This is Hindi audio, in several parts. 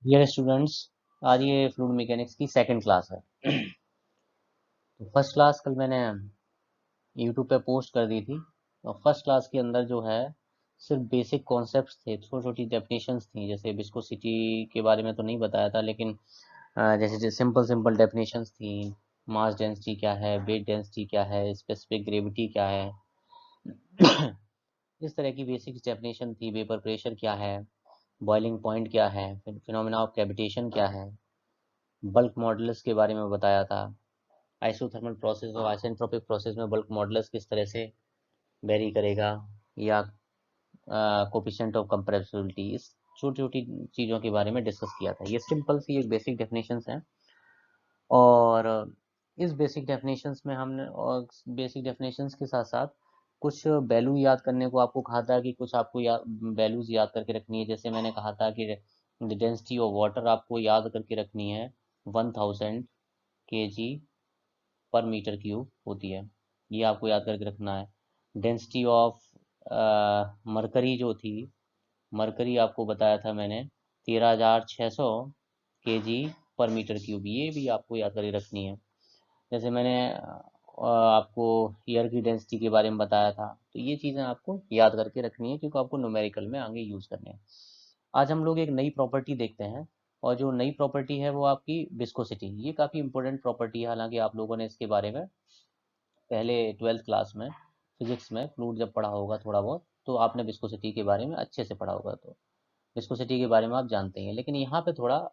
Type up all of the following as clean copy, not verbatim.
डियर स्टूडेंट्स, आज ये फ्लूइड मैकेनिक्स की सेकंड क्लास है। तो फर्स्ट क्लास कल मैंने यूट्यूब पे पोस्ट कर दी थी। और फर्स्ट क्लास के अंदर जो है सिर्फ बेसिक कॉन्सेप्ट्स थे, छोटी छोटी डेफिनेशंस थी। जैसे विस्कोसिटी के बारे में तो नहीं बताया था, लेकिन जैसे सिंपल सिंपल डेफिनेशंस थी। मास डेंसिटी क्या है, वेट डेंसिटी क्या है, स्पेसिफिक ग्रेविटी क्या है, इस तरह की बेसिक डेफिनेशन थी। वेपर प्रेशर क्या है, बॉइलिंग पॉइंट क्या है, फिनोमेना ऑफ कैविटेशन क्या है, बल्क मॉडल्स के बारे में बताया था। आइसोथर्मल प्रोसेस और आइसेंट्रोपिक प्रोसेस में बल्क मॉडल्स किस तरह से वेरी करेगा, या कोफिशिएंट ऑफ कंप्रेसिबिलिटी, इस छोटी छोटी चीज़ों के बारे में डिस्कस किया था। ये सिंपल सी एक बेसिक डेफिनेशंस हैं। और इस बेसिक डेफिनेशंस में हमने, और बेसिक डेफिनेशंस के साथ साथ कुछ वैल्यू याद करने को आपको कहा था कि कुछ आपको वैल्यूज याद करके रखनी है। जैसे मैंने कहा था कि डेंसिटी ऑफ वाटर आपको याद करके रखनी है 1000 kg पर मीटर क्यूब होती है। ये आपको याद करके रखना है। डेंसिटी ऑफ मरकरी जो थी, मरकरी आपको बताया था मैंने 13,600 kg पर मीटर क्यूब, ये भी आपको याद करके रखनी है। जैसे मैंने आपको एयर की डेंसिटी के बारे में बताया था। तो ये चीज़ें आपको याद करके रखनी है, क्योंकि आपको न्यूमेरिकल में आगे यूज़ करने हैं। आज हम लोग एक नई प्रॉपर्टी देखते हैं, और जो नई प्रॉपर्टी है वो आपकी विस्कोसिटी। ये काफ़ी इंपॉर्टेंट प्रॉपर्टी है। हालांकि आप लोगों ने इसके बारे में पहले 12th क्लास में फिजिक्स में फ्लूइड जब पढ़ा होगा थोड़ा बहुत, तो आपने विस्कोसिटी के बारे में अच्छे से पढ़ा होगा। तो विस्कोसिटी के बारे में आप जानते हैं, लेकिन यहाँ पे थोड़ा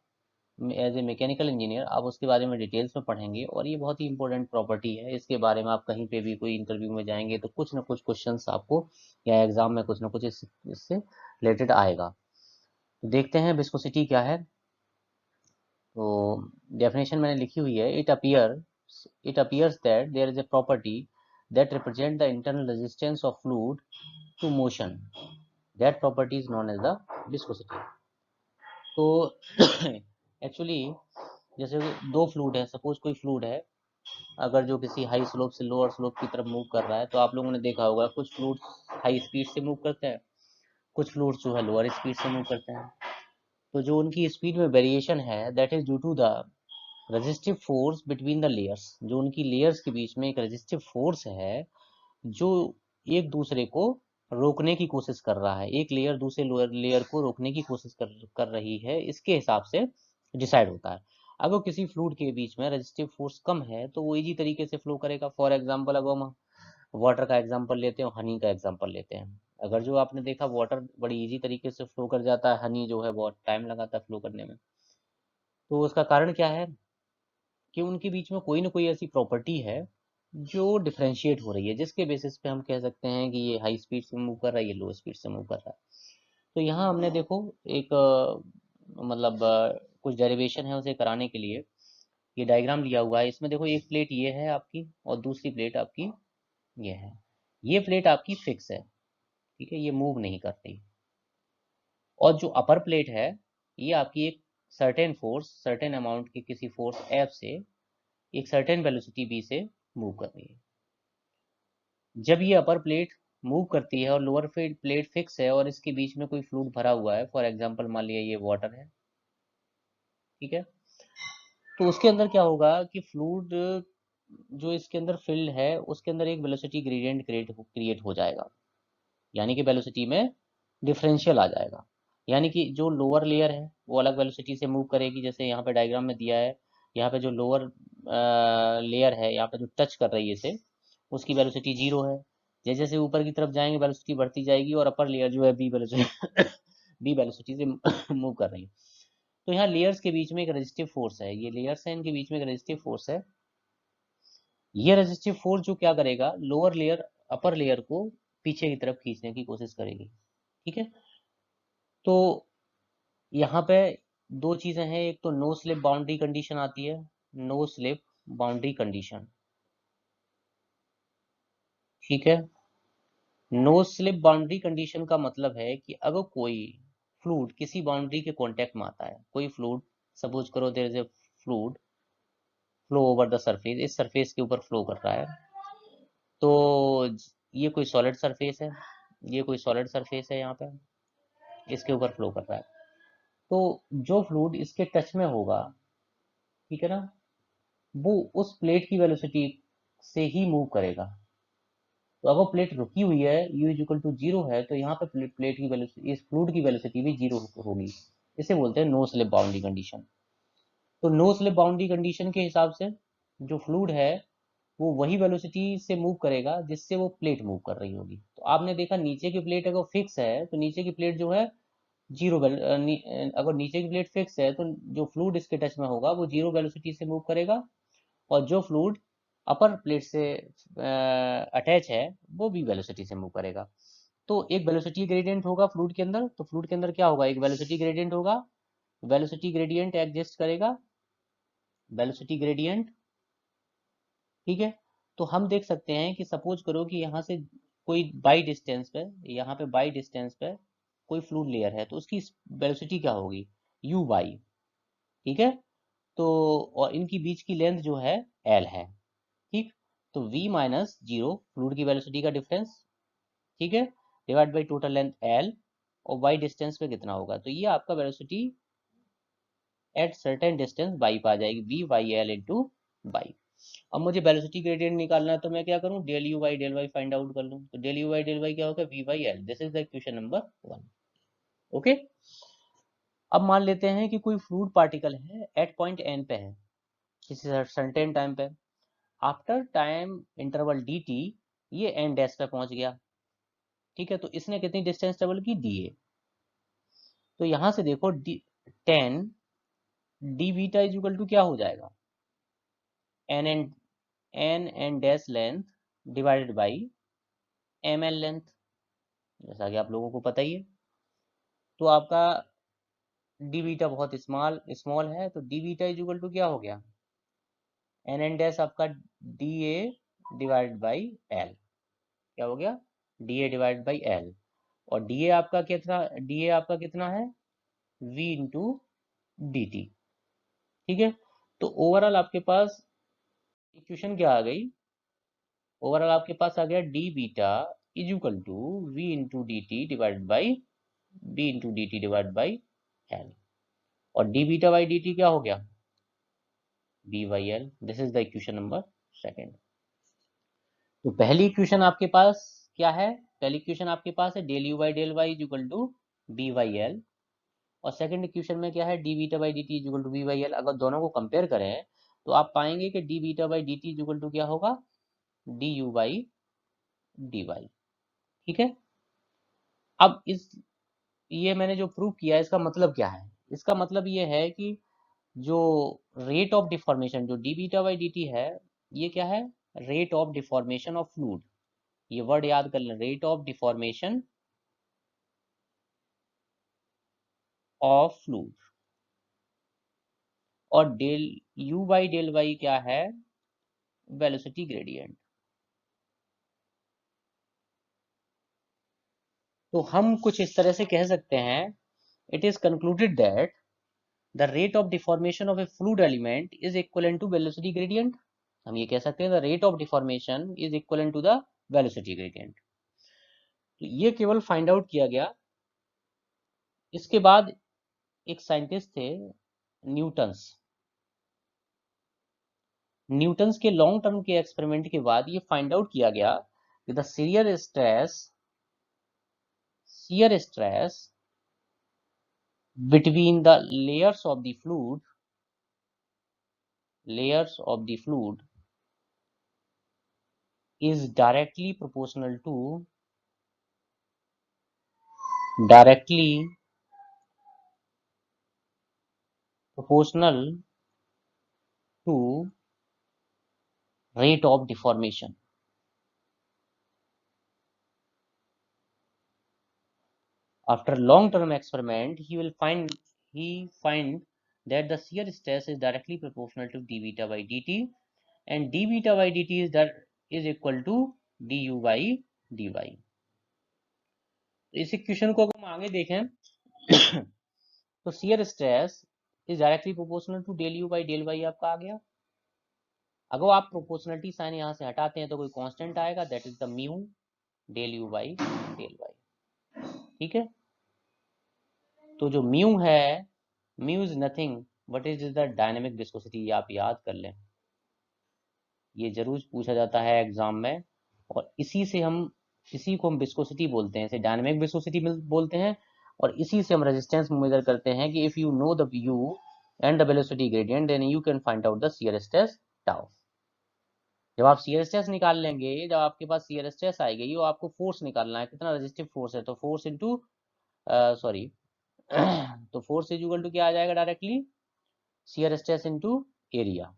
एज ए मैकेनिकल इंजीनियर आप उसके बारे में डिटेल्स में पढ़ेंगे। और ये बहुत ही इंपॉर्टेंट प्रॉपर्टी है। इसके बारे में आप कहीं पे भी कोई इंटरव्यू में जाएंगे तो कुछ ना कुछ क्वेश्चंस आपको, या एग्जाम में कुछ ना कुछ इससे रिलेटेड आएगा। तो देखते हैं विस्कोसिटी क्या है। तो डेफिनेशन मैंने लिखी हुई है। It appears that there is a property that represent the internal resistance of fluid to motion, that property is known as the viscosity. तो एक्चुअली जैसे दो फ्लूइड है, सपोज कोई फ्लूइड है, अगर जो किसी हाई स्लोप से लोअर स्लोप की तरफ मूव कर रहा है, तो आप लोगों ने देखा होगा कुछ फ्लूइड हाई स्पीड से मूव करते हैं, कुछ फ्लूइड जो है लोअर स्पीड से मूव करते हैं। तो जो उनकी स्पीड में वेरिएशन है, that is due to the resistive force between the layers. जो उनकी लेयर्स के बीच में एक रेजिस्टिव फोर्स है, जो एक दूसरे को रोकने की कोशिश कर रहा है। एक लेयर दूसरे लेयर को रोकने की कोशिश कर रही है, इसके हिसाब से डिसाइड होता है। अगर किसी फ्लूइड के बीच में रेजिस्टिव फोर्स कम है तो वो इजी तरीके से फ्लो करेगा। फॉर एग्जांपल, अगर हम वाटर का एग्जांपल लेते हैं और हनी का एग्जांपल लेते हैं, अगर जो आपने देखा वाटर बड़ी इजी तरीके से फ्लो कर जाता है, हनी जो है बहुत टाइम लगाता है फ्लो करने में। तो उसका कारण क्या है कि उनके बीच में कोई ना कोई ऐसी प्रॉपर्टी है जो डिफरेंशिएट हो रही है, जिसके बेसिस पे हम कह सकते हैं कि ये हाई स्पीड से मूव कर रहा है, ये लो स्पीड से मूव कर रहा है। तो यहाँ हमने देखो एक मतलब कुछ डेरिवेशन है उसे कराने के लिए ये डायग्राम लिया हुआ है। इसमें देखो एक प्लेट ये है आपकी, और दूसरी प्लेट आपकी ये है। ये प्लेट आपकी फिक्स है, ठीक है, ये मूव नहीं करती। और जो अपर प्लेट है, ये आपकी एक सर्टेन फोर्स, सर्टेन अमाउंट की किसी फोर्स एफ से एक सर्टेन वेलोसिटी बी से मूव कर रही है। जब ये अपर प्लेट मूव करती है और लोअर प्लेट फिक्स है और इसके बीच में कोई फ्लूइड भरा हुआ है, फॉर एग्जांपल मान लिया ये वाटर है, ठीक है, तो उसके अंदर क्या होगा कि फ्लूइड जो इसके अंदर फिल्ड है उसके अंदर एक वेलोसिटी ग्रेडियंट क्रिएट हो जाएगा। यानी कि वेलोसिटी में डिफरेंशियल आ जाएगा। यानी कि जो लोअर लेयर है वो अलग वेलोसिटी से मूव करेगी, जैसे यहाँ पे डायग्राम में दिया है। यहाँ पे जो लोअर लेयर है, यहाँ पे जो टच कर रही है इसे, उसकी वेलोसिटी 0 है। जैसे जैसे ऊपर की तरफ जाएंगे वेलोसिटी बढ़ती जाएगी, और अपर लेयर जो है बी वेलोसिटी बी वेलोसिटी से मूव कर रही है। तो यहाँ लेयर्स के बीच में एक रेजिस्टिव फोर्स है, ये लेयर्स है, इनके बीच में एक रेजिस्टिव फोर्स है। ये रेजिस्टिव फोर्स जो क्या करेगा, लोअर लेयर अपर लेयर को पीछे की तरफ खींचने की कोशिश करेगी, ठीक है। तो यहाँ पे दो चीजें हैं, एक तो नो स्लिप बाउंड्री कंडीशन आती है, नो स्लिप बाउंड्री कंडीशन, ठीक है। नो स्लिप बाउंड्री कंडीशन का मतलब है कि अगर कोई फ्लूइड किसी बाउंड्री के कांटेक्ट में आता है, कोई फ्लूइड, सपोज करो there is a fluid flow over the surface, इस सरफेस के ऊपर फ्लो कर रहा है, तो ये कोई सॉलिड सरफेस है, ये कोई सॉलिड सरफेस है, यहाँ पे इसके ऊपर फ्लो कर रहा है। तो जो फ्लूइड इसके टच में होगा, ठीक है ना, वो उस प्लेट की वेलोसिटी से ही मूव करेगा। तो अगर प्लेट रुकी हुई है, u is equal to zero है, तो यहाँ पे प्लेट की वेलोसिटी, इस फ्लूइड की वेलोसिटी भी जीरो होगी। इसे बोलते हैं नो स्लिप बाउंड्री कंडीशन। तो नो स्लिप बाउंड्री कंडीशन के हिसाब से जो फ्लूइड है वो वही वेलोसिटी से मूव करेगा जिससे वो प्लेट मूव कर रही होगी। तो आपने देखा नीचे की प्लेट अगर फिक्स है तो नीचे की प्लेट जो है जीरो अगर नीचे की प्लेट फिक्स है तो जो फ्लूइड इसके टच में होगा वो जीरो वेलोसिटी से मूव करेगा, और जो फ्लूइड अपर प्लेट से अटैच है वो भी वेलोसिटी से मूव करेगा। तो एक वेलोसिटी ग्रेडियंट होगा फ्लूइड के अंदर, तो फ्लूइड के अंदर क्या होगा, एक वेलोसिटी ग्रेडियंट होगा, वेलोसिटी ग्रेडियंट एग्जिस्ट करेगा, वेलोसिटी ग्रेडियंट, ठीक है। तो हम देख सकते हैं कि सपोज करो कि यहाँ से कोई बाई डिस्टेंस पे, यहाँ पे बाई डिस्टेंस पे कोई फ्लूइड लेयर है, तो उसकी वेलोसिटी क्या होगी, यू बाई, ठीक है। तो और इनकी बीच की लेंथ जो है एल है, ठीक। तो v माइनस जीरो फ्लूइड की वेलोसिटी का डिफरेंस, ठीक है, divide by total length L, और y डिस्टेंस पे कितना होगा, तो ये आपका velocity at certain distance by पे आ जाएगी, v by L into by. अब मुझे वेलोसिटी ग्रेडियंट निकालना है तो मैं क्या करूं, del you by del Y find out कर लूं। तो del you by del Y क्या होगा, v by L. This is the equation number 1। Okay. अब मान लेते हैं कि कोई फ्लूइड पार्टिकल है एट पॉइंट एन पे है, किसी सर्टेन टाइम पे, after time interval D T ये एन डैश पे पहुंच गया, ठीक है। तो इसने कितनी डिस्टेंस ट्रेवल की, डी ए। तो यहां से देखो tan D beta is equal to क्या हो जाएगा, N dash length divided by M L length, जैसा कि आप लोगों को पता ही है। तो आपका डी बीटा बहुत स्मॉल है, तो D beta is equal to क्या हो गया, एन डैश आपका D A divided by L, क्या हो गया, D A divided by L. और डी ए आपका कितना है, v इंटू डी टी, ठीक है। तो ओवरऑल आपके पास इक्वेशन क्या आ गई, ओवरऑल आपके पास आ गया D beta is equal to V into D T divided by B into D T divide by L, और D beta by D T क्या हो गया, B by L. This is the equation number 2। तो पहली इक्वेशन आपके पास क्या है, पहली इक्वेशन आपके पास है del you by del Y is equal to B by L, और सेकंड इक्वेशन में क्या है, D beta by D T is equal to B by L. अगर दोनों को कंपेयर करें तो आप पाएंगे कि D beta by D T is equal to क्या होगा, D U by D Y, ठीक है। अब ये मैंने जो प्रूव किया है इसका मतलब क्या है, इसका मतलब ये है कि जो रेट ऑफ डिफॉर्मेशन जो D beta by D T है, ये क्या है, rate of deformation of fluid. ये वर्ड याद कर लें, rate of deformation of fluid. और del you by del Y क्या है, वेलोसिटी ग्रेडियंट। तो हम कुछ इस तरह से कह सकते हैं, it is concluded that the rate of deformation of a fluid element is equal to velocity gradient. हम ये कह सकते हैं the rate of deformation is equal to the velocity gradient. तो ये केवल फाइंड आउट किया गया। इसके बाद एक साइंटिस्ट थे न्यूटन्स, न्यूटन्स के लॉन्ग टर्म के एक्सपेरिमेंट के बाद ये फाइंड आउट किया गया कि the shear stress between the layers of the fluid is directly proportional to rate of deformation. After long-term experiment, he find that the shear stress is directly proportional to d beta by dt, and d beta by dt is equal to du by dy. तो इस इक्वेशन को अगर हम आगे देखें तो shear stress is directly proportional to del u by del y आपका आ गया। अगर आप प्रोपोर्शनलिटी साइन यहाँ से हटाते हैं तो कोई कांस्टेंट आएगा, that is the mu del you by del Y, ठीक है। तो जो म्यू है mu is nothing but is the dynamic viscosity, आप याद कर लें, ये जरूर पूछा जाता है एग्जाम में। और इसी को हम विस्कोसिटी बोलते हैं, इसे डायनेमिक विस्कोसिटी बोलते हैं। और इसी से हम रेजिस्टेंस मेजर करते हैं कि if you know the U and the velocity gradient then you can find out the shear stress tau. जब आप शियर स्ट्रेस निकाल लेंगे, जब आपके पास शियर स्ट्रेस आएगी, वो आपको फोर्स निकालना है, कितना रेजिस्टिव फोर्स है, तो फोर्स इनटू सॉरी तो फोर्स इज इक्वल टू क्या आ जाएगा directly, shear stress into area.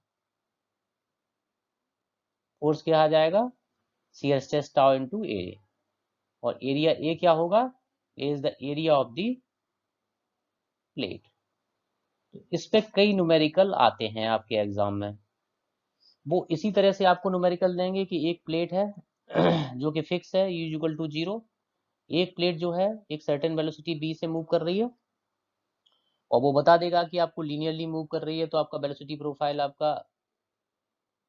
Force क्या आ जाएगा, shear stress tau into area. और एरिया ए क्या होगा, A is the area of the plate. तो इस पे कई न्यूमेरिकल आते हैं आपके एग्जाम में, वो इसी तरह से आपको न्यूमेरिकल देंगे कि एक प्लेट है जो कि फिक्स है यू इक्वल टू 0, एक प्लेट जो है एक सर्टेन वेलोसिटी b से मूव कर रही है, और वो बता देगा कि आपको लीनियरली मूव कर रही है, तो आपका वेलोसिटी प्रोफाइल आप,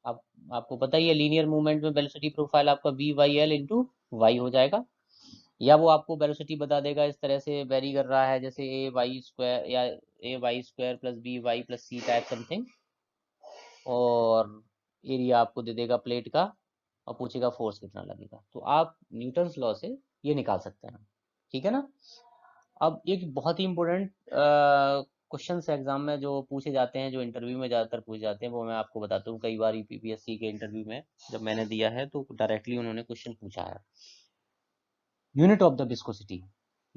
आपको पता ही है लीनियर मूवमेंट में वेलोसिटी प्रोफाइल आपका V Y L into Y हो जाएगा। या वो आपको वेलोसिटी बता देगा इस तरह से वेरी कर रहा है, जैसे ए वाई स्क्वायर या A Y square plus B Y plus C type something, और एरिया आपको दे देगा प्लेट का, और पूछेगा फोर्स कितना लगेगा। तो आप न्यूटन्स लॉ से ये निकाल सकते हैं, ठीक है ना। अब एक बहुत ही इंपॉर्टेंट क्वेश्चन एग्जाम में जो पूछे जाते हैं, जो इंटरव्यू में ज़्यादातर पूछे जाते हैं, वो मैं आपको बताता हूँ। कई बार यूपीपीएससी के इंटरव्यू में जब मैंने दिया है तो डायरेक्टली उन्होंने क्वेश्चन पूछा है, unit of the viscosity,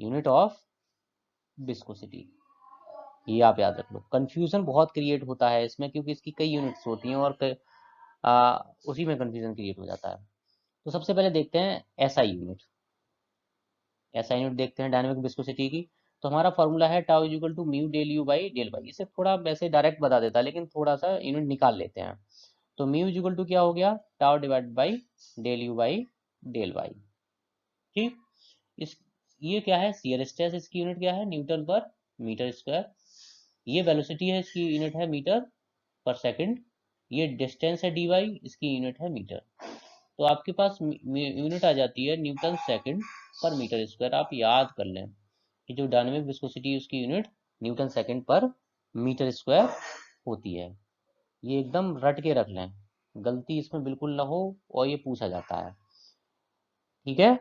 unit of viscosity, ये आप याद रख लो। कंफ्यूजन बहुत क्रिएट होता है इसमें, क्योंकि इसकी कई यूनिट्स होती हैं और उसी में कंफ्यूजन क्रिएट हो जाता है। तो सबसे पहले देखते हैं एसआई यूनिट। एसआई यूनिट देखते हैं डायनेमिक विस्कोसिटी की। तो हमारा फॉर्मूला है tau is equal to mu del you by del Y. इसे थोड़ा वैसे डायरेक्ट बता देता है, लेकिन थोड़ा सा यूनिट निकाल लेते हैं। तो म्यू इज इक्वल टू क्या हो गया, tau divide by del you by del Y. ठीक, इस ये क्या है, शियर स्ट्रेस, इसकी यूनिट क्या है, न्यूटन पर मीटर स्क्वायर। ये वेलोसिटी है, इसकी यूनिट है मीटर पर सेकंड। ये डिस्टेंस है डी वाई, इसकी यूनिट है मीटर। तो आपके पास यूनिट आ जाती है Newton second per metre square. आप याद कर लें कि जो डायनेमिक विस्कोसिटी उसकी unit newton second per metre square होती है। ये एकदम रट के रख लें, गलती इसमें बिल्कुल ना हो, और ये पूछा जाता है, ठीक है।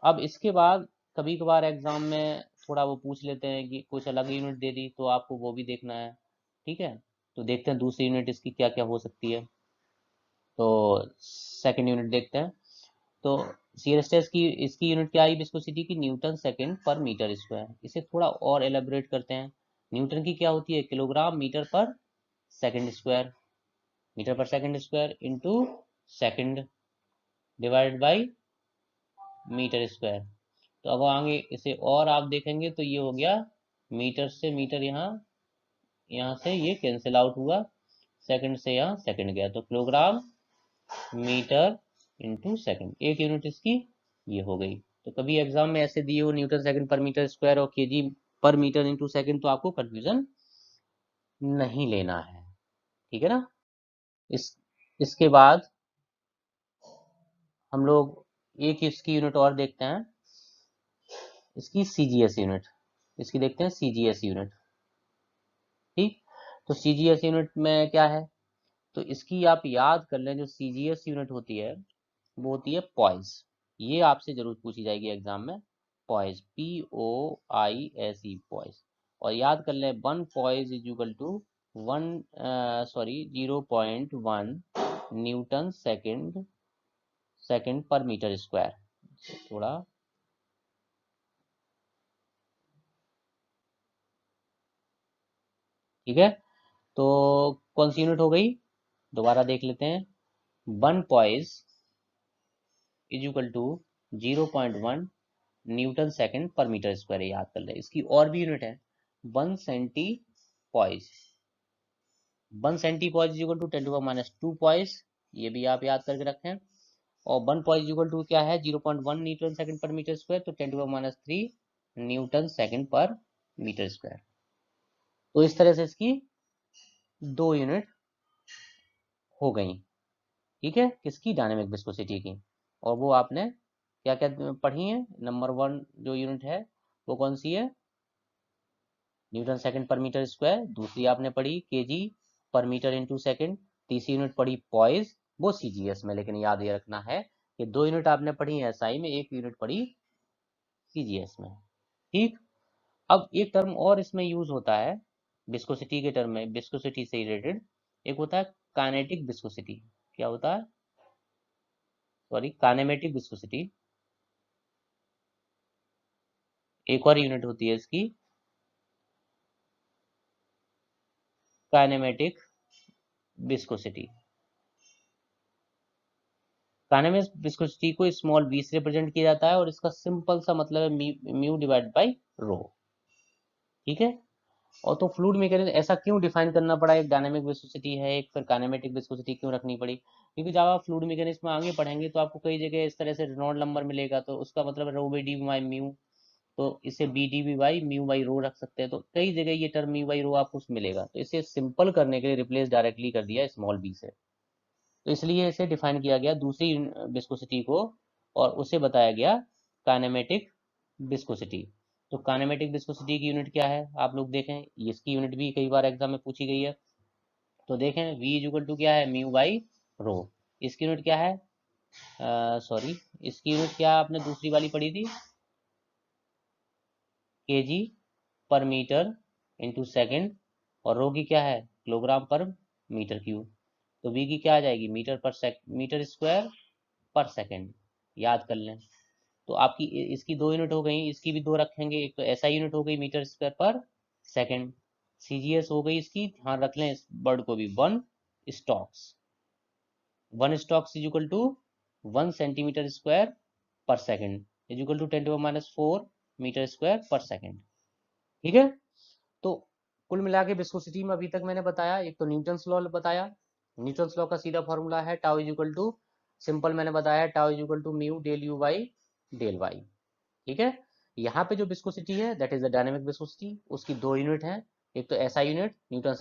अब इसके बाद कभी कभार एग्जाम में थोड़ा वो पूछ लेते हैं कि कुछ अलग यूनिट दे दी, तो आपको वो भी देखना है, ठीक है। तो देखते हैं दूसरी यूनिट इसकी क्या क्या हो सकती है। तो सेकंड यूनिट देखते हैं। तो शियर स्ट्रेस की इसकी यूनिट क्या आई विस्कोसिटी की, Newton second per metre square. इसे थोड़ा और एलेबोरेट करते हैं। न्यूटन की क्या होती है, kilogram metre per second square, metre per second square into second divided by metre square. तो अब आगे इसे और आप देखेंगे तो ये हो गया, मीटर से मीटर यहाँ, यहाँ से ये कैंसिल आउट हुआ, सेकंड से यहाँ सेकंड गया, तो किलोग्राम मीटर इंटू सेकंड, एक यूनिट इसकी ये हो गई। तो कभी एग्जाम में ऐसे दिए हो Newton second per metre square और केजी पर मीटर इंटू सेकंड, तो आपको कंफ्यूजन नहीं लेना है, ठीक है ना। इस इसके बाद हम लोग एक इसकी यूनिट और देखते हैं, इसकी सीजीएस यूनिट, इसकी देखते हैं सीजीएस यूनिट, ठीक। तो सीजीएस यूनिट में क्या है, तो इसकी आप याद कर लें, जो सीजीएस यूनिट होती है वो होती है पॉइस। ये आपसे जरूर पूछी जाएगी एग्जाम में, पॉइस, POISE, पॉइस। और याद कर लें, 1 poise is equal to 0.1 newton second second per metre square. थोड़ा ठीक है। तो कौन सी यूनिट हो गई, दोबारा देख लेते हैं। 1 poise is equal to 0.1 newton second per metre square है, याद कर ले। इसकी और भी यूनिट है, 1 centipoise, 1 centipoise is equal to 10⁻² poise, ये भी आप याद करके रखें। और 1 पॉइस इक्वल टू क्या है, 0.1 newton second per metre square, तो 10⁻³ Newton second per metre square. तो इस तरह से इसकी दो यूनिट हो गई, ठीक है, किसकी, डायनेमिक विस्कोसिटी की। और वो आपने क्या क्या पढ़ी है, नंबर 1 जो यूनिट है वो कौन सी है, Newton second per metre square, दूसरी आपने पढ़ी केजी पर मीटर इंटू सेकंड, तीसरी यूनिट पढ़ी पॉइज, वो सीजीएस में, लेकिन याद ये रखना है कि 2 यूनिट आपने पढ़ी एसआई में, 1 यूनिट पढ़ी सीजीएस में। ठीक। अब एक टर्म और इसमें यूज होता है विस्कोसिटी के टर्म में, विस्कोसिटी से रिलेटेड, एक होता है काइनेटिक विस्कोसिटी। क्या होता है? Sorry, kinematic viscosity. एक और यूनिट होती है इसकी काइनेमेटिक विस्कोसिटी। काइनेमेटिक विस्कोसिटी को स्मॉल v से रिप्रेजेंट किया जाता है और इसका सिंपल सा मतलब है म्यू डिवाइड बाई रो। ठीक है। और तो फ्लूइड मैकेनिज्म ऐसा क्यों डिफाइन करना पड़ा, एक डायनामिक विस्कोसिटी है, एक फिर काइनेमेटिक विस्कोसिटी क्यों रखनी पड़ी? क्योंकि जब आप फ्लूइड मैकेनिज्म में आगे पढ़ेंगे तो आपको कई जगह इस तरह से रेनॉल्ड नंबर मिलेगा, तो उसका मतलब rho by d by mu, तो इसे b d b by mu by rho रख सकते हैं। तो कई जगह ये टर्म म्यू बाई रो आपको मिलेगा, तो इसे सिंपल करने के लिए रिप्लेस डायरेक्टली कर दिया स्मॉल बी से, तो इसलिए इसे डिफाइन किया गया दूसरी विस्कोसिटी को, और उसे बताया गया काइनेमेटिक विस्कोसिटी। तो काइनेमेटिक विस्कोसिटी की यूनिट क्या है आप लोग देखें, इसकी यूनिट भी कई बार एग्जाम में पूछी गई है। तो देखें v इज इक्वल टू क्या है, म्यू बाई रो। इसकी यूनिट क्या है, सॉरी, इसकी यूनिट क्या आपने दूसरी वाली पढ़ी थी, केजी पर मीटर इंटू सेकेंड, और रो की क्या है, किलोग्राम पर मीटर क्यूब। तो v की क्या आ जाएगी, मीटर स्क्वायर पर सेकेंड, याद कर लें। तो आपकी इसकी 2 यूनिट हो गई, इसकी भी 2 रखेंगे, एक तो एसआई यूनिट हो गई metre square per second, CGS हो गई इसकी, ध्यान रख लें इस वर्ड को भी, 1 stokes, 1 stokes is equal to 1 centimetre square per second is equal to 10⁻⁴ metre square per second. ठीक है। तो कुल मिला के विस्कोसिटी में अभी तक मैंने बताया, एक तो न्यूटन्स लॉ बताया, न्यूटन्स लॉ का सीधा फॉर्मूला है tau is equal to, simple मैंने बताया tau is equal to mu del you by del Y. ठीक है। यहाँ पे जो विस्कोसिटी है that is the dynamic viscosity, उसकी 2 यूनिट है, एक तो SI unit newton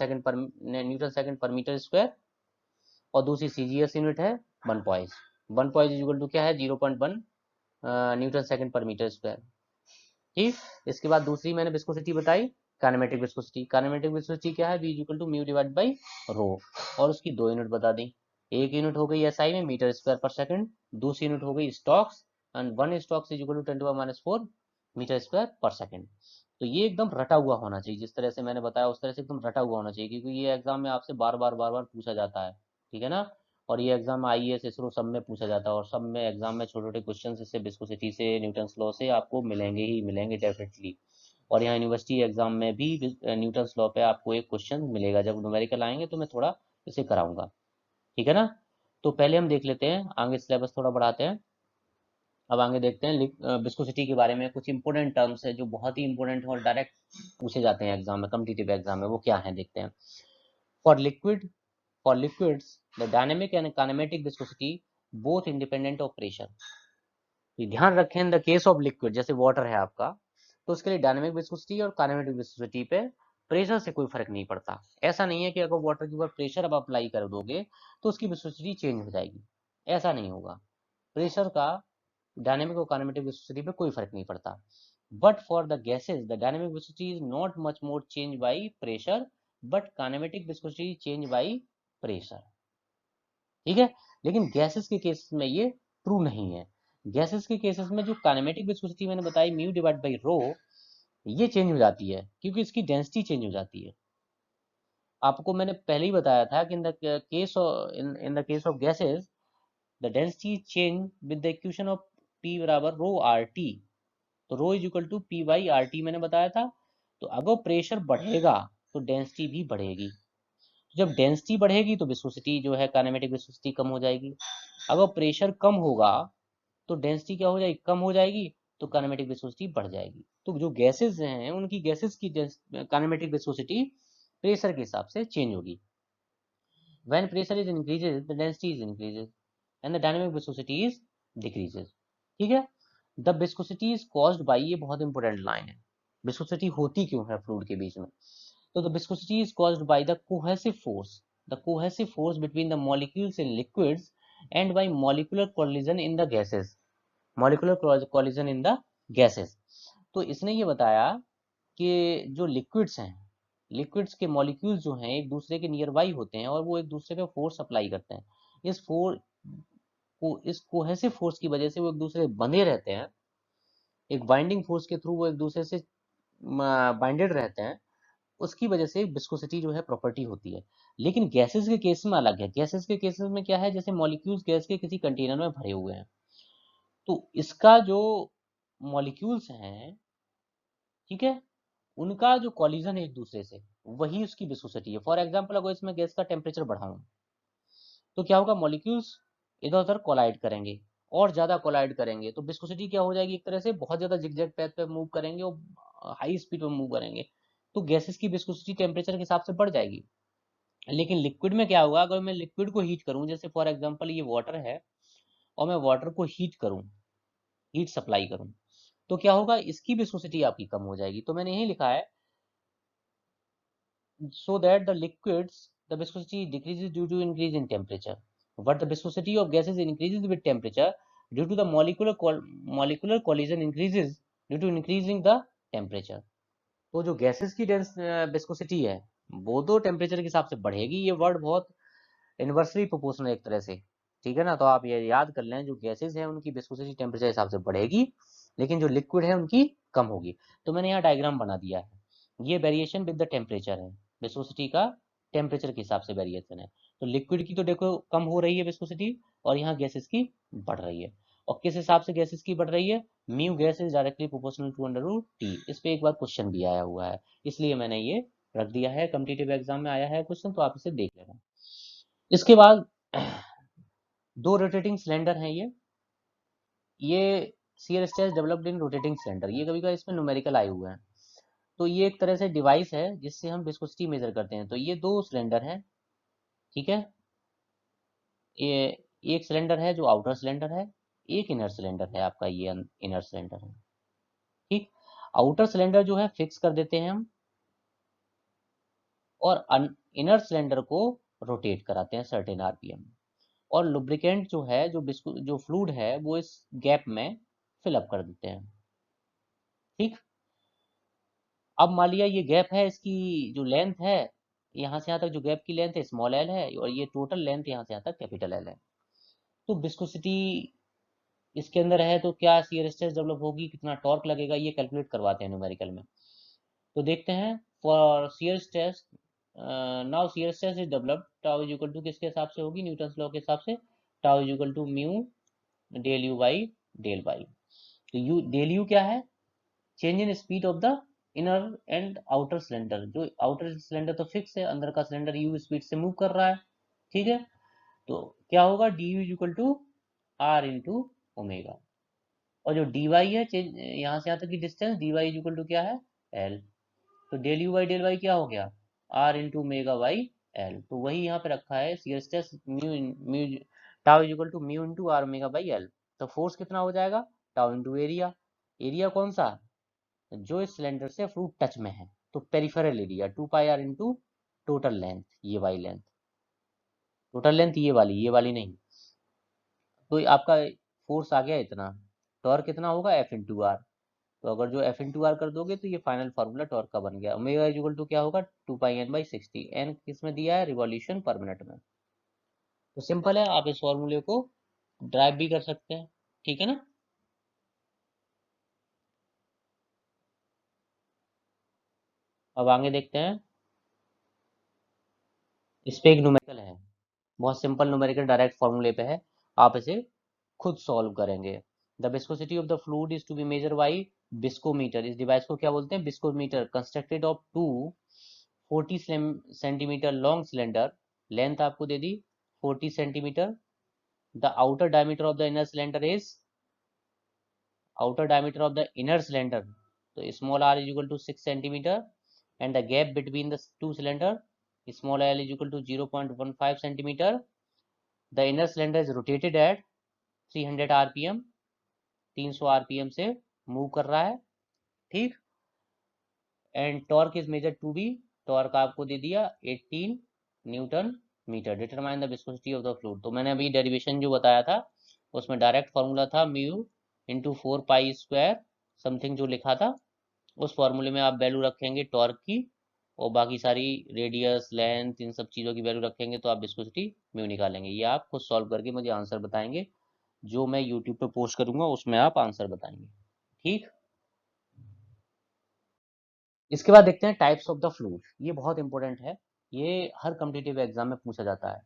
second per metre square, और दूसरी सीजीएस यूनिट है 1 poise. 1 poise is equal to क्या है, 0.1 newton second per metre square. ठीक। इसके बाद दूसरी मैंने विस्कोसिटी बताई काइनेमेटिक विस्कोसिटी। काइनेमेटिक विस्कोसिटी क्या है, v equal to mu divide by rho, और उसकी 2 यूनिट बता दी। एक यूनिट हो गई एसआई में मीटर स्क्वायर पर सेकंड, दूसरी यूनिट हो गई stokes, and 1 stokes is equal to 10⁻⁴ metre square per second. तो ये एकदम रटा हुआ होना चाहिए, जिस तरह से मैंने बताया उस तरह से एकदम रटा हुआ होना चाहिए, क्योंकि ये एग्जाम में आपसे बार बार पूछा जाता है। ठीक है ना। और ये एग्जाम आईएएस इसरो सब में पूछा जाता है, और सब में एग्जाम में छोटे छोटे क्वेश्चन इससे विस्कोसिटी से न्यूटन्स लॉ से आपको मिलेंगे ही मिलेंगे डेफिनेटली। और यहाँ यूनिवर्सिटी एग्जाम में भी न्यूटन्स लॉ पे आपको एक क्वेश्चन मिलेगा, जब न्यूमेरिकल आएंगे तो मैं थोड़ा इसे कराऊंगा। ठीक है ना। तो पहले हम देख लेते हैं, आगे सिलेबस थोड़ा बढ़ाते हैं। अब आगे देखते हैं विस्कोसिटी के बारे में कुछ इंपोर्टेंट टर्म्स है जो बहुत ही इंपोर्टेंट है और डायरेक्ट पूछे जाते हैं एग्जाम में, कॉम्पिटिटिव एग्जाम में, वो क्या है देखते हैं। For liquid, for liquids the dynamic and kinematic viscosity both independent of pressure. ध्यान रखें, इन द केस ऑफ लिक्विड, जैसे वाटर है आपका, तो उसके लिए डायनेमिक विस्कोसिटी और काइनेमेटिक विस्कोसिटी पे प्रेशर से कोई फर्क नहीं पड़ता। ऐसा नहीं है कि अगर वाटर के ऊपर प्रेशर आप अप्लाई कर दोगे तो उसकी विस्कोसिटी चेंज हो जाएगी, ऐसा नहीं होगा। प्रेशर का डायनेमिक और काइनेमेटिक विस्कोसिटी पे कोई फर्क नहीं पड़ता। But for the gases the dynamic viscosity is not much more change by pressure, but kinematic viscosity change by pressure. ठीक है। लेकिन गैसेस के केसेस में ये ट्रू नहीं है। गैसेस के केसेस में जो काइनेमेटिक विस्कोसिटी मैंने बताई म्यू डिवाइड बाई रो, ये चेंज हो जाती है क्योंकि इसकी डेंसिटी चेंज हो जाती है। आपको मैंने पहले ही बताया था कि in the case of gases the density change with the equation of P बराबर रो आर टी। तो rho is equal to P by R T मैंने बताया था। तो अगर प्रेशर बढ़ेगा तो डेंसिटी भी बढ़ेगी, जब डेंसिटी बढ़ेगी तो विस्कोसिटी जो है काइनेमेटिक विस्कोसिटी कम हो जाएगी। अगर प्रेशर कम होगा तो डेंसिटी क्या हो जाएगी, कम हो जाएगी, तो काइनेमेटिक विस्कोसिटी बढ़ जाएगी। तो जो गैसेस हैं उनकी गैसेस की काइनेमेटिक विस्कोसिटी प्रेशर के हिसाब से चेंज होगी। When pressure is increases the density is increases and the dynamic viscosity is decreases. ठीक है। The viscosity is caused by, ये बहुत इंपॉर्टेंट लाइन है, विस्कोसिटी होती क्यों है फ्लूइड के बीच में। तो the viscosity is caused by the cohesive force between the molecules in liquids and by molecular collision in the gases, molecular collision in the gases। तो इसने ये बताया कि जो लिक्विड्स हैं, लिक्विड्स के मॉलिक्यूल्स जो हैं एक दूसरे के नियर बाई होते हैं और वो एक दूसरे पे फोर्स अप्लाई करते हैं। इस कोहेसिव फोर्स की वजह से वो एक दूसरे से बंधे रहते हैं, एक बाइंडिंग फोर्स के थ्रू वो एक दूसरे से बाइंडेड रहते हैं, उसकी वजह से विस्कोसिटी जो है प्रॉपर्टी होती है। लेकिन गैसेस के केस में अलग है। गैसेस के केसेस में क्या है, जैसे मॉलिक्यूल्स गैस के किसी कंटेनर में भरे हुए हैं, तो इसका जो मॉलिक्यूल्स हैं, ठीक है, उनका जो कॉलिजन है एक दूसरे से, वही उसकी विस्कोसिटी है। फॉर एग्जांपल अगर इसमें गैस का टेम्परेचर बढ़ाऊं तो क्या होगा, मॉलिक्यूल्स इधर उधर कोलाइड करेंगे और ज्यादा कोलाइड करेंगे, तो विस्कोसिटी क्या हो जाएगी, एक तरह से बहुत ज्यादा जिगजैग पैथ पे मूव करेंगे और हाई स्पीड पे मूव करेंगे, तो गैसेस की विस्कोसिटी टेम्परेचर के हिसाब से बढ़ जाएगी। लेकिन लिक्विड में क्या होगा, अगर मैं लिक्विड को हीट करूं, जैसे फॉर एग्जांपल ये वाटर है और मैं वाटर को हीट करूं, हीट सप्लाई करूं, तो क्या होगा, इसकी विस्कोसिटी आपकी कम हो जाएगी। तो मैंने यही लिखा है, so that the liquids, the viscosity decreases due to increase in temperature, but the viscosity of gases increases with temperature due to the molecular collision increases due to increasing the temperature. तो जो गैसेस की विस्कोसिटी है वो तो टेम्परेचर के हिसाब से बढ़ेगी। ये वर्ड बहुत इनवर्सली प्रोपोर्शनल एक तरह से, ठीक है ना। तो आप ये याद कर लें, जो गैसेस हैं उनकी विस्कोसिटी टेम्परेचर के हिसाब से बढ़ेगी, लेकिन जो लिक्विड है उनकी कम होगी। तो मैंने यहाँ डायग्राम बना दिया है, ये वेरिएशन विद द टेम्परेचर है, विस्कोसिटी का टेम्परेचर के हिसाब से वेरिएशन है। तो लिक्विड की तो देखो कम हो रही है विस्कोसिटी, और यहाँ गैसेस की बढ़ रही है। और किस हिसाब से गैसेस की बढ़ रही है, mu gas is directly proportional to under root T. इस पे एक बार क्वेश्चन भी आया हुआ है, इसलिए मैंने ये रख दिया है, कॉम्पिटिटिव एग्जाम में आया है क्वेश्चन, तो आप इसे देख लेना। इसके बाद दो रोटेटिंग सिलेंडर हैं ये shear stage developed in rotating cylinder, ये कभी कभी इसमें न्यूमेरिकल आए हुए हैं। तो ये एक तरह से डिवाइस है जिससे हम विस्कोसिटी मेजर करते हैं। तो ये दो सिलेंडर हैं, ठीक है, ये एक सिलेंडर है जो आउटर सिलेंडर है, एक इनर सिलेंडर है आपका, ये इनर सिलेंडर है, ठीक। आउटर सिलेंडर जो है फिक्स कर देते हैं हम, और इनर सिलेंडर को रोटेट कराते हैं सर्टेन आरपीएम, और लुब्रिकेंट जो है, जो फ्लूइड है, वो इस गैप में फिलअप कर देते हैं, ठीक। अब मान लिया ये गैप है, इसकी जो लेंथ है, यहाँ से यहाँ तक जो गैप की लेंथ है स्मॉल एल है, और ये टोटल लेंथ यहाँ से यहाँ तक कैपिटल एल है। तो विस्कोसिटी इसके अंदर है, तो क्या शियर स्ट्रेस डेवलप होगी, कितना टॉर्क लगेगा, ये कैलकुलेट करवाते हैं न्यूमेरिकल में। तो देखते हैं, for shear stress, now shear stress is developed, tau is equal to किसके हिसाब से होगी, न्यूटन लॉ के हिसाब से, tau is equal to mu del you by del y. तो यू डेल यू क्या है, change in speed of the inner and outer cylinder. जो आउटर सिलेंडर तो फिक्स है, अंदर का सिलेंडर यू स्पीड से मूव कर रहा है, ठीक है। तो क्या होगा, D u is equal to r into omega, और जो डी वाई है, यहाँ से यहाँ तक की distance, d y is equal to क्या है, एल। तो डेल वाई क्या हो गया, r into omega by l. तो वही यहाँ पे रखा है, shear stress mu mu tau is equal to mu into r omega by l. तो फोर्स कितना हो जाएगा, टाउ इंटू एरिया। एरिया कौन सा, जो इस सिलेंडर से फ्लूइड टच में है, तो peripheral area 2 pi r into total length, ये वाली लेंथ, टोटल लेंथ ये वाली नहीं। तो आपका फोर्स आ गया इतना, टॉर्क कितना होगा, एफ इंटू आर। तो अगर जो एफ इंटू आर कर दोगे तो ये फाइनल फार्मूला टॉर्क का बन गया। ओमेगा इज इक्वल टू क्या होगा, 2 पाई n/60, एन किस में दिया है, रिवॉल्यूशन पर मिनट में। तो सिंपल है, आप इस फॉर्मूले को ड्राइव भी कर सकते हैं, ठीक है ना। अब आगे देखते हैं, इस पे एक न्यूमेरिकल है, बहुत सिंपल न्यूमेरिकल, डायरेक्ट फॉर्मूले पे है, आप इसे खुद सॉल्व करेंगे। The viscosity of the fluid is to be measure by viscometer. इस डिवाइस को क्या बोलते हैं, viscometer. Constructed of two 40 centimetre long cylinder, length आपको दे दी 40 centimetre. The outer diameter of the inner cylinder is, outer diameter of the inner cylinder, तो small R is equal to 6 centimetre, and the gap between the two cylinder, small L is equal to 0.15 centimetre. The inner cylinder is rotated at 300 RPM, 300 RPM से मूव कर रहा है, ठीक। And torque is measure to be, torque आपको दे दिया 18 newton metre. Determine the viscosity of the fluid, तो मैंने अभी डेरिवेशन जो बताया था उसमें डायरेक्ट फॉर्मूला था mu into 4 pi square something जो लिखा था, उस फॉर्मूले में आप वैल्यू रखेंगे टॉर्क की, और बाकी सारी रेडियस, लेंथ, इन सब चीज़ों की वैल्यू रखेंगे तो आप विस्कोसिटी म्यू निकालेंगे। ये आप खुद सॉल्व करके मुझे आंसर बताएंगे, जो मैं यूट्यूब पे पोस्ट करूंगा उसमें आप आंसर बताएंगे। ठीक। इसके बाद देखते हैं टाइप्स ऑफ द फ्लूइड। ये बहुत इंपॉर्टेंट है, ये हर कॉम्पिटिटिव एग्जाम में पूछा जाता है।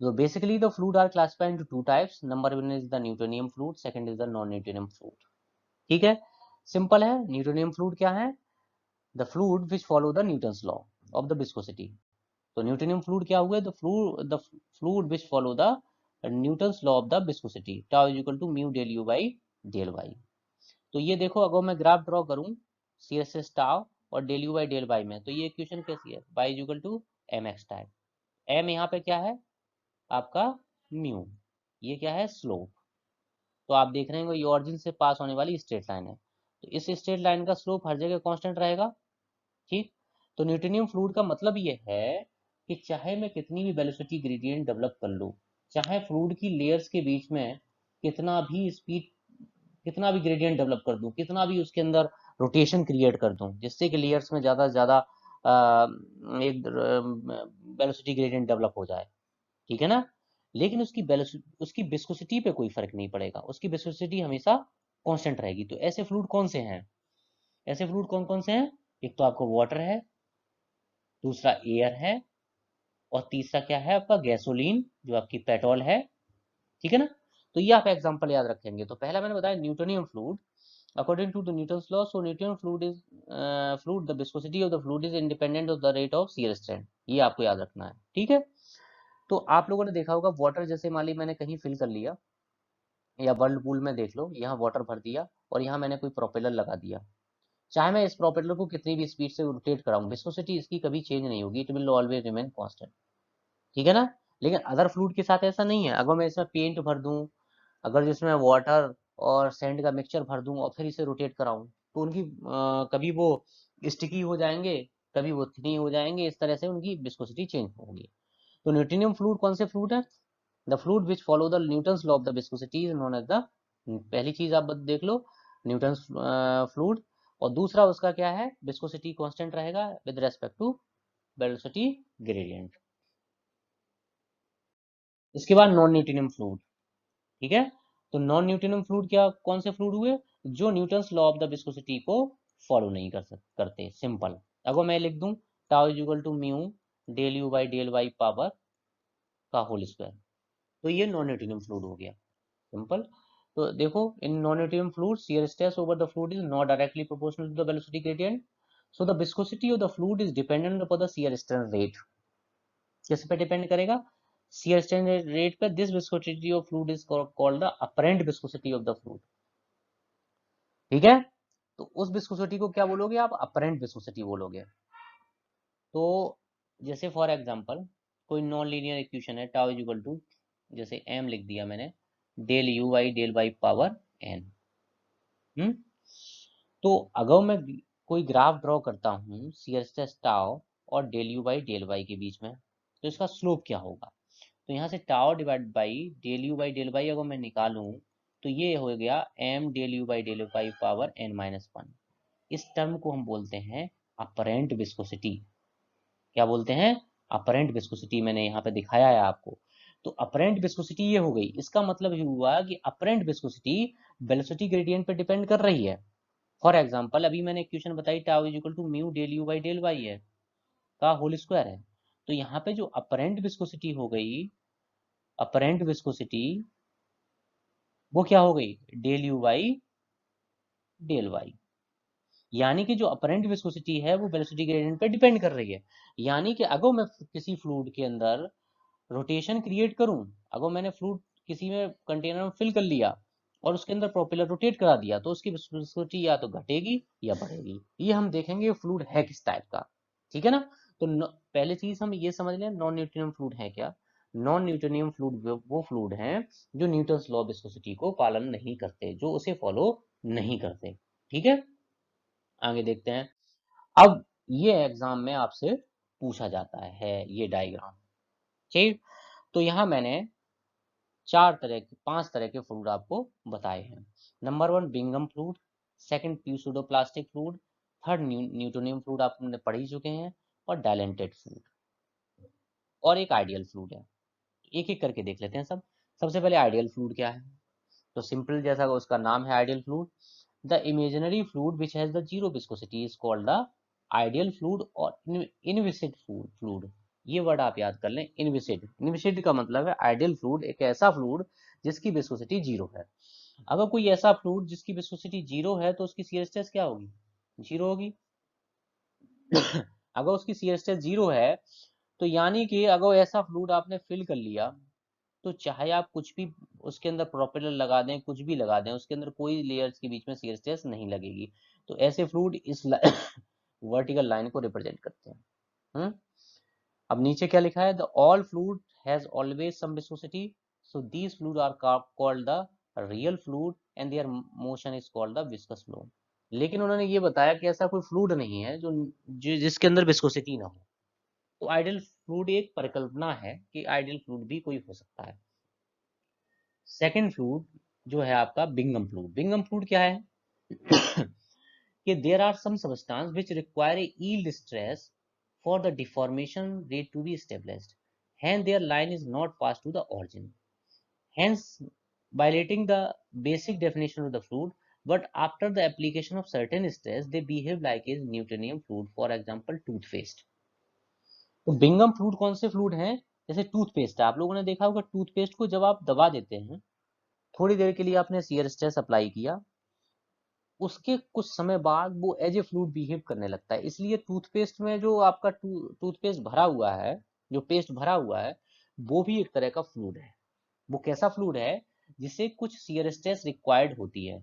So basically the fluid are classified into two types. Number one is the Newtonian fluid, second is the non-Newtonian fluid. ठीक है, सिंपल है। न्यूटोनियम फ्लूइड क्या है? The fluid which follow the Newton's law of the viscosity. तो न्यूटोनियम फ्लूइड क्या हुआ? The fluid which follow the Newton's law of the viscosity, tau is equal to mu del you by del y. तो ये देखो, अगर मैं ग्राफ ड्रॉ करूं सी एस एस टाव और del you by del y में, तो ये इक्वेशन कैसी है? Y is equal to m x time. M यहाँ पे क्या है आपका? म्यू। ये क्या है? स्लोप। तो आप देख रहे हैं ये ऑरिजिन से पास होने वाली स्ट्रेट लाइन है, तो इस स्ट्रेट लाइन का स्लोप हर जगह कांस्टेंट रहेगा। ठीक। तो न्यूटोनियम फ्लूइड का मतलब ये है कि चाहे मैं कितनी भी वेलोसिटी ग्रेडियंट डेवलप कर लूं, चाहे फ्लूइड की लेयर्स के बीच में कितना भी स्पीड, कितना भी ग्रेडियंट डेवलप कर दूं, कितना भी उसके अंदर रोटेशन क्रिएट कर दूं जिससे कि लेयर्स में ज्यादा से ज्यादा एक वेलोसिटी ग्रेडियंट डेवलप हो जाए, ठीक है ना, लेकिन उसकी विस्कोसिटी पे कोई फर्क नहीं पड़ेगा, उसकी विस्कोसिटी हमेशा कांस्टेंट रहेगी। तो ऐसे फ्लूइड कौन से हैं? ऐसे फ्लूइड कौन कौन से हैं? एक तो आपको वाटर है, दूसरा एयर है, और तीसरा क्या है आपका? गैसोलीन, जो आपकी पेट्रोल है। ठीक है ना। तो ये आप एग्जांपल याद रखेंगे। तो पहला मैंने बताया Newtonian fluid, according to the Newton's law, so Newtonian fluid is fluid, the viscosity of the fluid is independent of the rate of shear strength. ये आपको याद रखना है, ठीक है। तो आप लोगों ने देखा होगा वाटर, जैसे मान ली मैंने कहीं फिल कर लिया, या वर्ल्ड पूल में देख लो, यहाँ वाटर भर दिया और यहाँ मैंने कोई प्रोपेलर लगा दिया, चाहे मैं इस प्रोपेलर को कितनी भी स्पीड से रोटेट कराऊं, विस्कोसिटी इसकी कभी चेंज नहीं होगी, it will always remain constant, ठीक है ना। लेकिन अदर फ्लूइड के साथ ऐसा नहीं है। अगर मैं इसमें पेंट भर दूं, अगर जिसमें वाटर और सैंड का मिक्सचर भर दूं और फिर इसे रोटेट कराऊं, तो उनकी कभी वो स्टिकी हो जाएंगे, कभी वो थिनी हो जाएंगे, इस तरह से उनकी विस्कोसिटी चेंज होगी। तो न्यूटोनियम फ्लूइड कौन से फ्लूइड है? The fluid which follow the Newton's law of the viscosity is known as the, पहली चीज आप देख लो, न्यूटन्स फ्लूइड, और दूसरा उसका क्या है? विस्कोसिटी कांस्टेंट रहेगा with respect to velocity gradient. इसके बाद नॉन न्यूटोनियम फ्लूइड, ठीक है। तो नॉन न्यूटोनियम फ्लूइड क्या, कौन से फ्लूइड हुए? जो Newton's law of the viscosity को फॉलो नहीं करते। सिंपल। अगर मैं लिख दूं tau is equal to mu del you by del Y power का होल स्क्वायर, तो ये नॉन न्यूटोनियम फ्लूइड हो गया। सिंपल। तो देखो, in non Newtonian fluid shear stress over the fluid is not directly proportional to the velocity gradient, so the viscosity of the fluid is dependent upon the shear stress rate. किस पे डिपेंड करेगा? शियर स्ट्रेस रेट पे। This viscosity of fluid is called the apparent viscosity of the fluid, ठीक है। तो उस विस्कोसिटी को क्या बोलोगे आप? अपरेंट विस्कोसिटी बोलोगे। तो जैसे फॉर एग्जांपल कोई नॉन लीनियर इक्वेशन है, टाउ इज इक्वल टू, जैसे m लिख दिया मैंने, del u y del Y power n। तो अगर मैं कोई ग्राफ ड्रॉ करता हूँ सी एस एस टाव और del you by del y के बीच में, तो इसका स्लोप क्या होगा? तो यहाँ से tau divide by del you by del Y अगर मैं निकालूं, तो ये हो गया m del you by del Y power n-1। इस टर्म को हम बोलते हैं अपरेंट विस्कोसिटी। क्या बोलते हैं? Apparent viscosity. मैंने यहाँ पे दिखाया है आपको। तो अपरेंट विस्कोसिटी ये हो गई, इसका मतलब ये हुआ कि अपरेंट विस्कोसिटी वेलोसिटी ग्रेडियंट पे डिपेंड कर रही है। फॉर एग्जाम्पल अभी मैंने इक्वेशन बताई tau is equal to mu del you by del y है, का होल स्क्वायर है। तो यहाँ पे जो अपरेंट विस्कोसिटी हो गई, अपरेंट विस्कोसिटी, वो क्या हो गई? Del you by del y. यानी कि जो अपरेंट विस्कोसिटी है वो वेलोसिटी ग्रेडियंट पे डिपेंड कर रही है। यानी कि अगर मैं किसी फ्लूइड के अंदर रोटेशन क्रिएट करूं, अगर मैंने फ्लूइड किसी में कंटेनर में फिल कर लिया और उसके अंदर प्रोपेलर रोटेट करा दिया, तो उसकी विस्कोसिटी या तो घटेगी या बढ़ेगी। ये हम देखेंगे फ्लूइड है किस टाइप का, ठीक है ना। तो पहले चीज हम ये समझ लें नॉन न्यूटोनियम फ्लूइड है क्या। नॉन न्यूटोनियम फ्लूइड वो फ्लूइड हैं जो न्यूटन्स लॉ ऑफ विस्कोसिटी को पालन नहीं करते, जो उसे फॉलो नहीं करते, ठीक है। आगे देखते हैं। अब ये एग्जाम में आपसे पूछा जाता है ये डायग्राम, ठीक। तो यहाँ मैंने पांच तरह के फ्लूइड आपको बताए हैं। Number one Bingham fluid, second pseudoplastic fluid, third Newtonian fluid आपने पढ़ ही चुके हैं, और डायलेंटेड फ्लूइड, और एक आइडियल फ्लूइड है। एक एक करके देख लेते हैं सब। सबसे पहले आइडियल फ्लूइड क्या है? तो सिंपल, जैसा उसका नाम है ideal fluid, the imaginary fluid which has the zero viscosity is called the ideal fluid और इनविसिड फ्लूइड। ये वर्ड आप याद कर लें, इनविसिड। इनविसिड का मतलब है आइडियल फ्लूइड एक ऐसा फ्लूइड जिसकी विस्कोसिटी जीरो है। अगर कोई ऐसा फ्लूइड जिसकी विस्कोसिटी जीरो है तो उसकी शियर स्ट्रेस क्या होगी? जीरो होगी। अगर उसकी शियर स्ट्रेस जीरो है तो यानी कि अगर ऐसा फ्लूइड आपने फिल कर लिया तो चाहे आप कुछ भी उसके अंदर प्रोपेलर लगा दें, कुछ भी लगा दें, उसके अंदर कोई लेयर्स के बीच में शियर स्ट्रेस नहीं लगेगी। तो ऐसे फ्लूइड इस वर्टिकल लाइन को रिप्रेजेंट करते हैं। अब नीचे क्या लिखा है? The all fluid has always some viscosity, so these fluid are called the real fluid and their motion is called the viscous flow. लेकिन उन्होंने ये बताया कि ऐसा कोई फ्लूइड नहीं है जिसके अंदर विस्कोसिटी ना हो। तो आइडियल फ्लूइड एक परिकल्पना है कि आइडियल फ्लूइड भी कोई हो सकता है। सेकेंड फ्लूइड जो है आपका बिंगम फ्लूइड। बिंगम फ्लूइड क्या है? कि there are some substance which require a yield stress for the deformation rate to be established. Hence, their line is not passed to the origin. Hence, violating the basic definition of the fluid, but after the application of certain stress, they behave like a Newtonian fluid. For example, toothpaste. तो बिंगम फ्लूइड कौन से फ्लूइड हैं? जैसे टूथपेस्ट है, आप लोगों ने देखा होगा टूथपेस्ट को जब आप दबा देते हैं, थोड़ी देर के लिए आपने शियर स्ट्रेस अप्लाई किया, उसके कुछ समय बाद वो एज ए फ्लूइड बिहेव करने लगता है। इसलिए टूथपेस्ट में जो आपका टूथपेस्ट भरा हुआ है, जो पेस्ट भरा हुआ है, वो भी एक तरह का फ्लूइड है। वो कैसा फ्लूइड है? जिसे कुछ शियर स्ट्रेस रिक्वायर्ड होती है।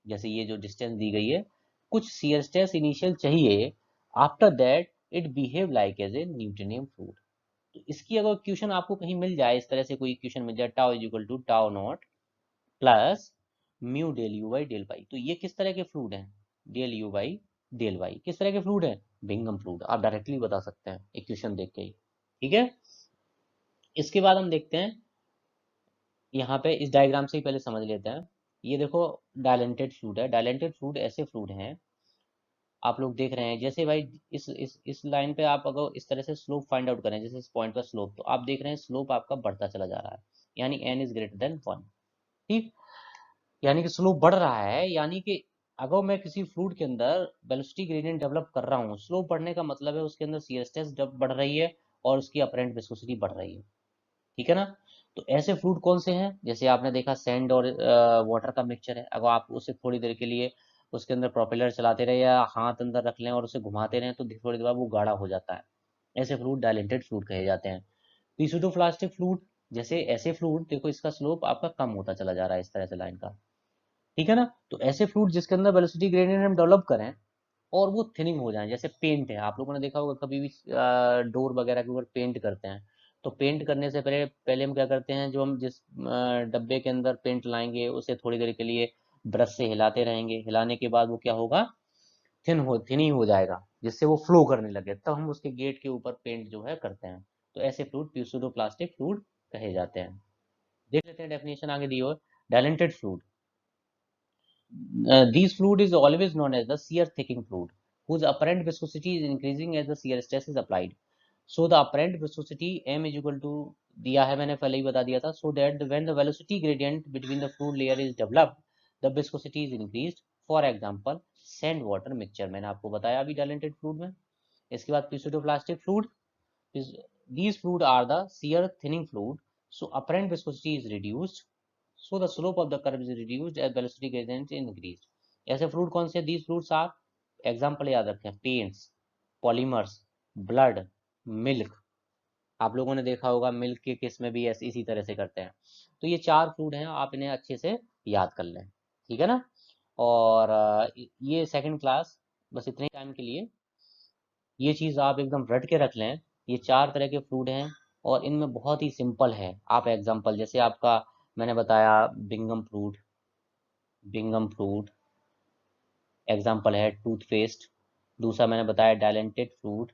जैसे ये जो डिस्टेंस दी गई है, कुछ शियर स्ट्रेस इनिशियल चाहिए, after that it behave like as a Newtonian fluid. तो इसकी अगर इक्वेशन आपको कहीं मिल जाए, इस तरह से कोई इक्वेशन मिल जाए, tau is equal to tau not plus mu del you by del y, तो ये किस तरह के फ्लूइड हैं? Del you by del y किस तरह के फ्लूइड हैं? Bingham fluid. आप डायरेक्टली बता सकते हैं इक्वेशन देख के ही। ठीक है, इसके बाद हम देखते हैं यहाँ पे, इस डायग्राम से ही पहले समझ लेते हैं। ये देखो डायलेंटेड फ्लूइड है। डायलेंटेड फ्लूइड ऐसे फ्लूइड हैं, आप लोग देख रहे हैं, जैसे भाई इस लाइन पे आप अगर इस तरह से स्लोप फाइंड आउट करें, जैसे इस पॉइंट पर स्लोप, तो आप देख रहे हैं स्लोप आपका बढ़ता चला जा रहा है, यानी n इज ग्रेटर देन 1। ठीक, यानी कि स्लोप बढ़ रहा है, यानी कि अगर मैं किसी फ्लूइड के अंदर वेलोसिटी ग्रेडियंट डेवलप कर रहा हूँ, स्लोप बढ़ने का मतलब है उसके अंदर शियर स्ट्रेस बढ़ रही है और उसकी अपरेंट विस्कोसिटी बढ़ रही है। ठीक है ना? तो ऐसे फ्लूइड कौन से हैं? जैसे आपने देखा सैंड और वाटर का मिक्सचर है, अगर आप उसे थोड़ी देर के लिए उसके अंदर प्रोपेलर चलाते रहे या हाथ अंदर रख लें और उसे घुमाते रहें तो थोड़ी देर बाद वो गाढ़ा हो जाता है। ऐसे फ्लूइड डायलेंटेड फ्लूइड कहे जाते हैं। प्लास्टिक फ्लूइड, जैसे ऐसे फ्लूइड देखो इसका स्लोप आपका कम होता चला जा रहा है इस तरह से लाइन का। ठीक है ना? तो ऐसे फ्लूइड जिसके अंदर वेलोसिटी ग्रेडियंट हम डेवलप करें और वो थिनिंग हो जाए, जैसे पेंट है, आप लोगों ने देखा होगा कभी भी डोर वगैरह के ऊपर पेंट करते हैं, तो पेंट करने से पहले पहले हम क्या करते हैं, जो हम जिस डब्बे के अंदर पेंट लाएंगे उसे थोड़ी देर के लिए ब्रश से हिलाते रहेंगे, हिलाने के बाद वो क्या होगा, थिनिंग हो जाएगा, जिससे वो फ्लो करने लगे, तब हम उसके गेट के ऊपर पेंट जो है करते हैं। तो ऐसे फ्लूइड प्लास्टिक फ्लूइड कहे जाते हैं। देख लेते हैं डेफिनेशन आगे दी और डायलेंटेड fluid. These fluid is always known as the shear thickening fluid, whose apparent viscosity is increasing as the shear stress is applied. So the apparent viscosity m is equal to दिया है, मैंने पहले ही बता दिया था, so that when the velocity gradient between the fluid layer is developed, the viscosity is increased. For example, sand water mixture, मैंने आपको बताया अभी डायलेंटेड फ्लूइड में। इसके बाद pseudo-plastic fluid, these fluid are the shear thinning fluid, so apparent viscosity is reduced, so the slope of the curve is reduced as velocity gradient is increased. ऐसे फ्लूइड कौन से? these fluids are, एग्जाम्पल याद रखें, पेंट्स, पॉलीमर्स, ब्लड, मिल्क। आप लोगों ने देखा होगा मिल्क के केस में भी ऐसे इसी तरह से करते हैं। तो ये चार फ्लूइड हैं, आप इन्हें अच्छे से याद कर लें। ठीक है ना? और ये सेकंड क्लास बस इतने टाइम के लिए ये चीज़ आप एकदम रट के रख लें। ये चार तरह के फ्लूइड हैं और इनमें बहुत ही सिंपल है। आप एग्जाम्पल, जैसे आपका मैंने बताया बिंगम फ्लूइड एग्जाम्पल है टूथपेस्ट। दूसरा मैंने बताया डायलेंटेड फ्लूइड।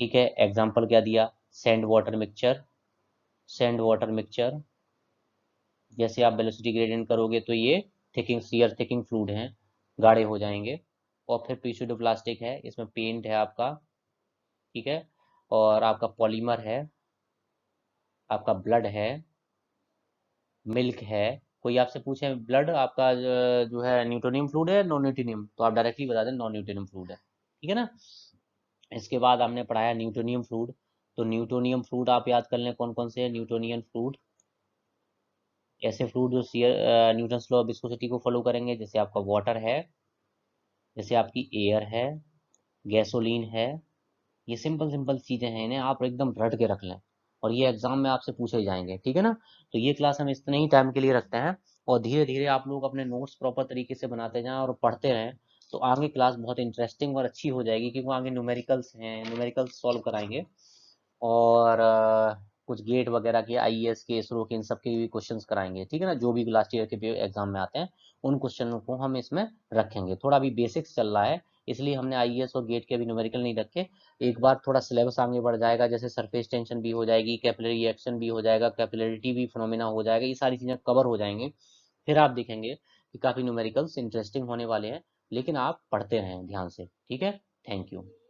ठीक है, एग्जाम्पल क्या दिया? Sand water mixture. जैसे आप वेलोसिटी ग्रेडियंट करोगे तो ये थिकिंग फ्लूइड हैं। गाढ़े हो जाएंगे। और फिर प्लास्टिक है, इसमें पेंट है आपका, ठीक है, और आपका पॉलीमर है, आपका ब्लड है, मिल्क है। कोई आपसे पूछे ब्लड आपका जो है न्यूटोनियम फ्लूइड है नॉन न्यूटोनियम, तो आप डायरेक्टली बता दें नॉन न्यूटोनियम फ्लूइड है, ठीक है ना। इसके बाद हमने पढ़ाया न्यूटोनियम फ्लूइड। तो न्यूटोनियम फ्लूइड आप याद कर लें कौन कौन से हैं न्यूटोनियन फ्लूइड। ऐसे फ्लूइड जो न्यूटन्स लॉ ऑफ विस्कोसिटी को फॉलो करेंगे, जैसे आपका वाटर है, जैसे आपकी एयर है, गैसोलीन है। ये सिंपल सिंपल चीज़ें हैं, इन्हें आप एकदम रट के रख लें, और ये एग्जाम में आपसे पूछे ही जाएंगे, ठीक है ना। तो ये क्लास हम इतने ही टाइम के लिए रखते हैं, और धीरे धीरे आप लोग अपने नोट्स प्रॉपर तरीके से बनाते जाएं और पढ़ते रहें, तो आगे क्लास बहुत इंटरेस्टिंग और अच्छी हो जाएगी, क्योंकि आगे न्यूमेरिकल्स हैं, न्यूमेरिकल्स सॉल्व कराएंगे, और कुछ गेट वगैरह के, आईएएस के, इसरो के, इन सब के भी क्वेश्चंस कराएंगे, ठीक है ना, जो भी लास्ट ईयर के एग्जाम में आते हैं उन क्वेश्चनों को हम इसमें रखेंगे। थोड़ा अभी बेसिक्स चल रहा है, इसलिए हमने आईएएस और गेट के अभी न्यूमेरिकल नहीं रखे। एक बार थोड़ा सिलेबस आगे बढ़ जाएगा, जैसे सरफेस टेंशन भी हो जाएगी, कैपिलरी एक्शन भी हो जाएगा, कैपिलरिटी भी फिनोमिना हो जाएगा, ये सारी चीज़ें कवर हो जाएंगे, फिर आप देखेंगे कि काफ़ी न्यूमेरिकल्स इंटरेस्टिंग होने वाले हैं। लेकिन आप पढ़ते रहें ध्यान से, ठीक है। Thank you.